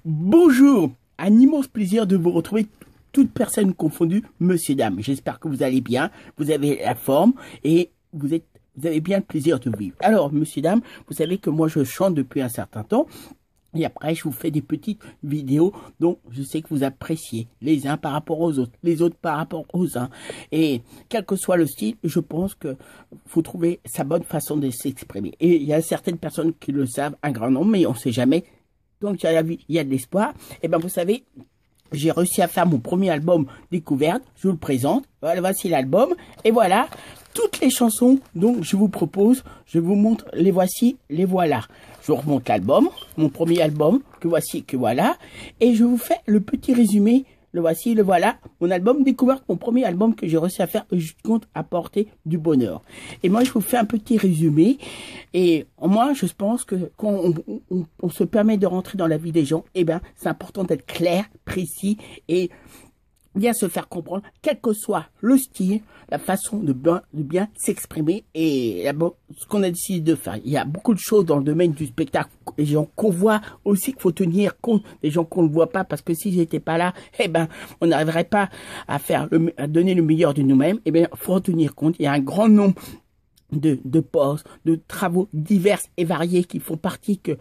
Bonjour, un immense plaisir de vous retrouver, toutes personnes confondues, monsieur, dame. J'espère que vous allez bien, vous avez la forme et vous avez bien le plaisir de vivre. Alors, monsieur, dame, vous savez que moi je chante depuis un certain temps. Et après, je vous fais des petites vidéos dont je sais que vous appréciez, les uns par rapport aux autres, les autres par rapport aux uns. Et quel que soit le style, je pense que faut trouver sa bonne façon de s'exprimer. Et il y a certaines personnes qui le savent, un grand nombre, mais on ne sait jamais. Donc, il y a de l'espoir. Et ben, vous savez, j'ai réussi à faire mon premier album découverte. Je vous le présente. Voilà, voici l'album. Et voilà, toutes les chansons dont je vous propose, je vous montre, les voici, les voilà. Je vous remonte l'album, mon premier album, que voici, que voilà. Et je vous fais le petit résumé, le voici, le voilà. Mon album découverte, mon premier album que j'ai réussi à faire, je compte apporter du bonheur. Et moi, je vous fais un petit résumé. Et moi, je pense que quand on se permet de rentrer dans la vie des gens, eh ben, c'est important d'être clair, précis et bien se faire comprendre, quel que soit le style, la façon de bien s'exprimer et ce qu'on a décidé de faire. Il y a beaucoup de choses dans le domaine du spectacle, des gens qu'on voit aussi, qu'il faut tenir compte, des gens qu'on ne voit pas, parce que si j'étais pas là, eh ben, on n'arriverait pas à à donner le meilleur de nous-mêmes. Eh bien, faut en tenir compte. Il y a un grand nombre de postes, de travaux divers et variés qui font partie que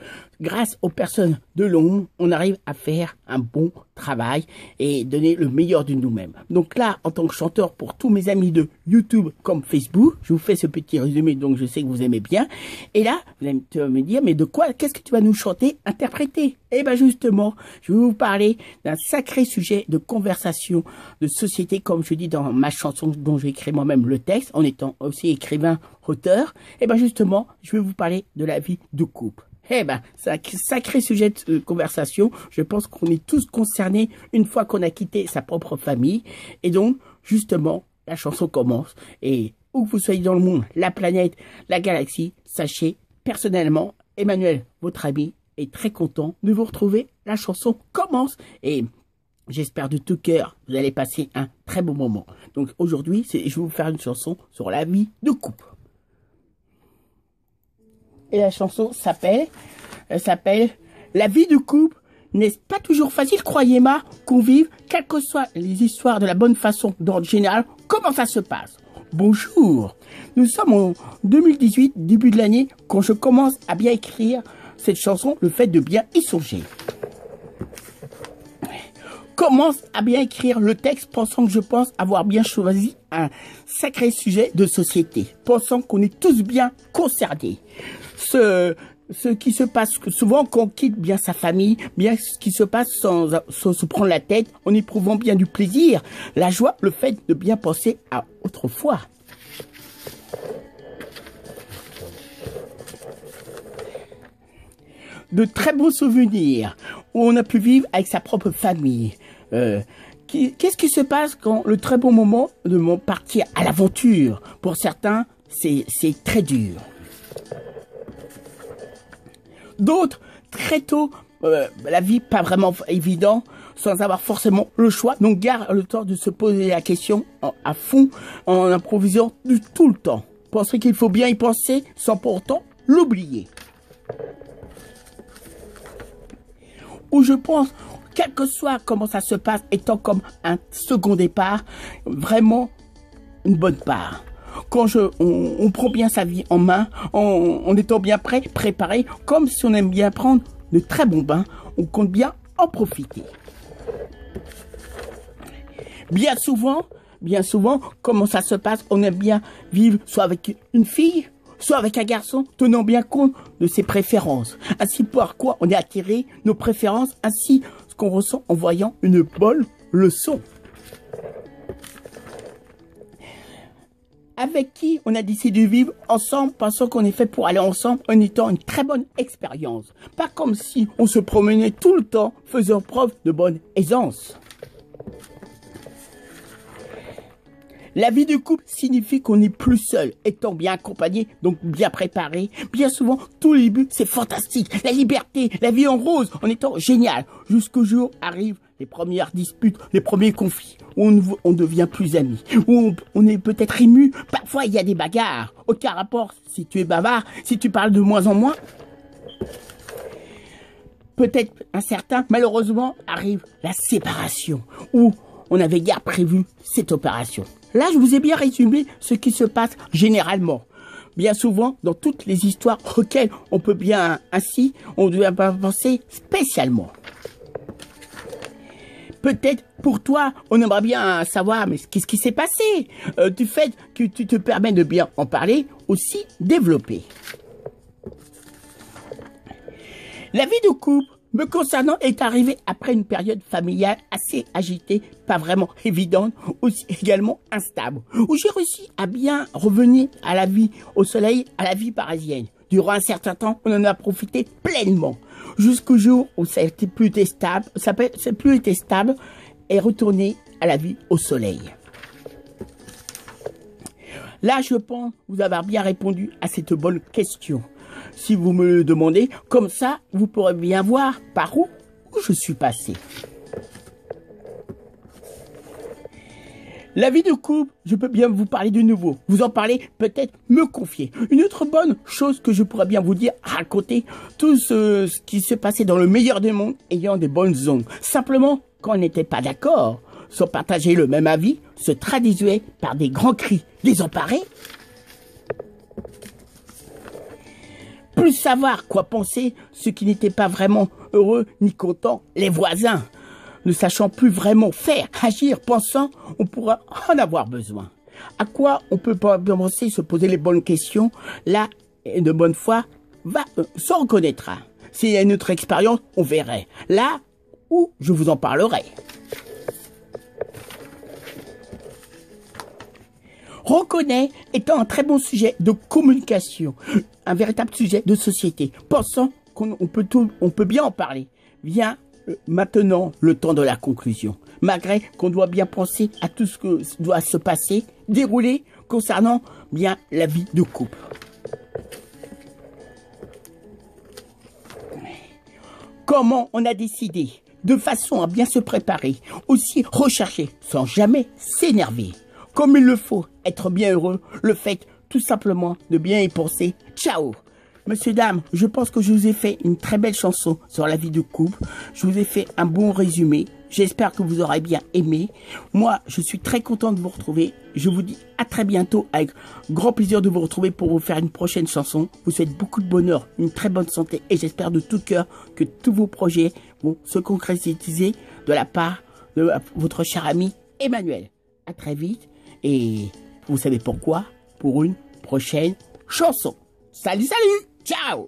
grâce aux personnes de l'ombre, on arrive à faire un bon travail et donner le meilleur de nous-mêmes. Donc là, en tant que chanteur, pour tous mes amis de YouTube comme Facebook, je vous fais ce petit résumé, donc je sais que vous aimez bien. Et là, vous allez me dire, mais de quoi, qu'est-ce que tu vas nous chanter, interpréter? Eh ben justement, je vais vous parler d'un sacré sujet de conversation, de société, comme je dis dans ma chanson dont j'ai écrit moi-même le texte, en étant aussi écrivain, auteur. Eh ben justement, je vais vous parler de la vie de couple. Eh ben, c'est un sacré sujet de conversation. Je pense qu'on est tous concernés une fois qu'on a quitté sa propre famille. Et donc, justement, la chanson commence. Et où que vous soyez dans le monde, la planète, la galaxie, sachez, personnellement, Emmanuel, votre ami, est très content de vous retrouver. La chanson commence. Et j'espère de tout cœur, vous allez passer un très bon moment. Donc aujourd'hui, je vais vous faire une chanson sur la vie de couple. Et la chanson s'appelle La vie de couple n'est pas toujours facile, croyez-moi, qu'on vive, quelles que soient les histoires de la bonne façon d'ordre général. Comment ça se passe? Bonjour, nous sommes en 2018, début de l'année, quand je commence à bien écrire cette chanson, le fait de bien y songer. Commence à bien écrire le texte, pensant que je pense avoir bien choisi un sacré sujet de société, pensant qu'on est tous bien concernés. Ce qui se passe souvent quand on quitte bien sa famille, bien ce qui se passe sans se prendre la tête, en éprouvant bien du plaisir, la joie, le fait de bien penser à autrefois. De très beaux souvenirs où on a pu vivre avec sa propre famille. Qu'est-ce qui se passe quand le très bon moment de partir à l'aventure? Pour certains, c'est très dur. D'autres, très tôt, la vie pas vraiment évident, sans avoir forcément le choix. Donc, garde le temps de se poser la question à fond, en improvisant tout le temps. Pensez qu'il faut bien y penser, sans pour autant l'oublier. Où je pense, quel que soit comment ça se passe, étant comme un second départ, vraiment une bonne part. Quand on prend bien sa vie en main, en étant bien prêt, préparé, comme si on aime bien prendre de très bons bains, on compte bien en profiter. Bien souvent, comment ça se passe, on aime bien vivre soit avec une fille, soit avec un garçon, tenant bien compte de ses préférences. Ainsi, par quoi on est attiré, nos préférences, ainsi ce qu'on ressent en voyant une bonne leçon. Avec qui on a décidé de vivre ensemble, pensant qu'on est fait pour aller ensemble, en étant une très bonne expérience. Pas comme si on se promenait tout le temps, faisant preuve de bonne aisance. La vie de couple signifie qu'on n'est plus seul, étant bien accompagné, donc bien préparé. Bien souvent, tous les buts, c'est fantastique. La liberté, la vie en rose, en étant génial. Jusqu'au jour arrivent les premières disputes, les premiers conflits, où on devient plus amis, où on est peut-être ému. Parfois, il y a des bagarres. Aucun rapport si tu es bavard, si tu parles de moins en moins. peut-être incertain, malheureusement, arrive la séparation, où on avait guère prévu cette opération. Là, je vous ai bien résumé ce qui se passe généralement. Bien souvent, dans toutes les histoires auxquelles on peut bien ainsi, on ne doit pas penser spécialement. Peut-être pour toi, on aimerait bien savoir, mais qu'est-ce qui s'est passé du fait que tu te permets de bien en parler, aussi développer. La vie de couple me concernant est arrivée après une période familiale assez agitée, pas vraiment évidente, aussi également instable, où j'ai réussi à bien revenir à la vie au soleil, à la vie parisienne. Durant un certain temps, on en a profité pleinement, jusqu'au jour où ça a été plus été stable, c'est plus été stable, et retourné à la vie au soleil. Là, je pense vous avoir bien répondu à cette bonne question. Si vous me le demandez, comme ça, vous pourrez bien voir par où je suis passé. La vie de couple, je peux bien vous parler de nouveau. Vous en parler, peut-être me confier. Une autre bonne chose que je pourrais bien vous dire, raconter tout ce qui se passait dans le meilleur des mondes, ayant des bonnes zones. Simplement, quand on n'était pas d'accord, sans partager le même avis, se traduisait par des grands cris désemparés. Plus savoir quoi penser, ceux qui n'étaient pas vraiment heureux ni contents, les voisins. Ne sachant plus vraiment faire, agir, pensant, on pourra en avoir besoin. À quoi on peut pas commencer, se poser les bonnes questions, là, de bonne foi, s'en reconnaîtra. S'il y a une autre expérience, on verrait. Là où je vous en parlerai. Reconnaît étant un très bon sujet de communication, un véritable sujet de société. Pensant qu'on peut bien en parler. Vient maintenant le temps de la conclusion. Malgré qu'on doit bien penser à tout ce que doit se passer, dérouler concernant bien la vie de couple. Comment on a décidé, de façon à bien se préparer, aussi rechercher sans jamais s'énerver. Comme il le faut, être bien heureux, le fait tout simplement de bien y penser. Ciao! Monsieur, dames, je pense que je vous ai fait une très belle chanson sur la vie de couple. Je vous ai fait un bon résumé. J'espère que vous aurez bien aimé. Moi, je suis très content de vous retrouver. Je vous dis à très bientôt avec grand plaisir de vous retrouver pour vous faire une prochaine chanson. Je vous souhaite beaucoup de bonheur, une très bonne santé et j'espère de tout cœur que tous vos projets vont se concrétiser de la part de votre cher ami Emmanuel. À très vite et vous savez pourquoi? Pour une prochaine chanson. Salut, salut! Ciao!